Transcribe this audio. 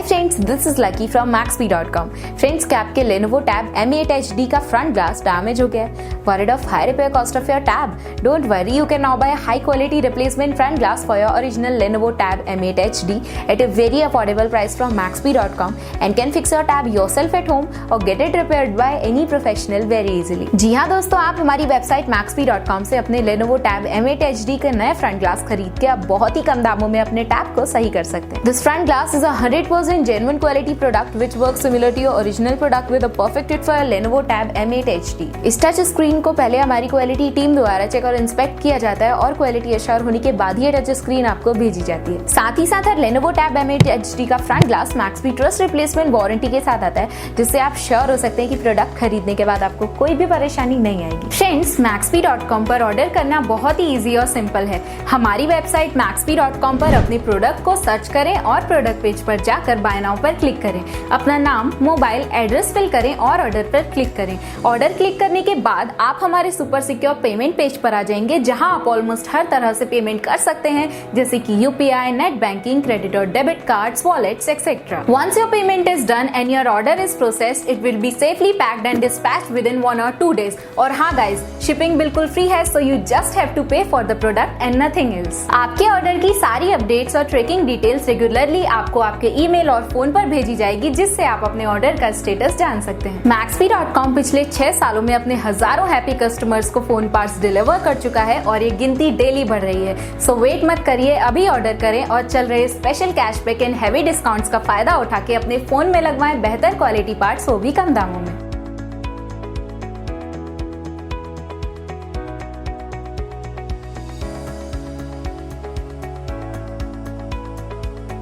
Hi friends, this is lucky from Maxbhi.com। Friends, क्या आपके Lenovo Tab M8 HD का front glass damage हो गया है? Worried of high repair cost of your tab? Don't worry, you can now buy a high quality replacement front glass for your original Lenovo Tab M8 HD at a very affordable price from Maxbhi.com and can fix your tab yourself at home or get it repaired by any professional very easily। जी हाँ दोस्तों, आप हमारी website Maxbhi.com से अपने Lenovo Tab M8 HD के नए front glass खरीद के आप बहुत ही कम दामों में अपने टैब को सही कर सकते हैं। This front glass is a 100% genuine quality product which works similar to your original product with a perfect fit for your Lenovo Tab M8 HD। इस टच स्क्रीन को पहले हमारी क्वालिटी टीम द्वारा चेक और इंस्पेक्ट किया जाता है और क्वालिटी एश्योर होने के बाद ही टच स्क्रीन आपको भेजी जाती है। साथ ही साथ Lenovo Tab M8 HD का front glass Maxbhi trust replacement warranty के साथ आता है, जिससे आप श्योर हो सकते हैं कि प्रोडक्ट खरीदने के बाद आपको कोई भी परेशानी नहीं आएगी। फ्रेंड्स, Maxbhi.com पर ऑर्डर करना बहुत ही इजी और सिंपल है। हमारी वेबसाइट Maxbhi.com पर अपने प्रोडक्ट को सर्च करें और प्रोडक्ट पेज पर जाकर बाय नाउ पर क्लिक करें। अपना नाम, मोबाइल एड्रेस फिल करें और ऑर्डर पर क्लिक करें। ऑर्डर क्लिक करने के बाद आप हमारे सुपर सिक्योर पेमेंट पेज पर आ जाएंगे, जहां आप ऑलमोस्ट हर तरह से पेमेंट कर सकते हैं, जैसे कि यूपीआई, नेट बैंकिंग, क्रेडिट और debit cards, wallets etcetera. Once your payment is done and your order is processed, it will be safely packed and dispatched within 1 or 2 days। और हाँ गाइज, शिपिंग बिल्कुल free है, so you just have to pay for the product and nothing else। आपके order की सारी updates और tracking details regularly आपको आपके ईमेल और फोन पर भेजी जाएगी, जिससे आप अपने ऑर्डर का स्टेटस जान सकते हैं। Maxbhi.com पिछले 6 सालों में अपने हजारों हैप्पी कस्टमर्स को फोन पार्ट्स डिलीवर कर चुका है और ये गिनती डेली बढ़ रही है। सो वेट मत करिए, अभी ऑर्डर करें और चल रहे special cashback and heavy discounts का फायदा उठा के अपने फोन में लगवाएं बेहतर क्वालिटी पार्ट्स, वो भी कम दामों में।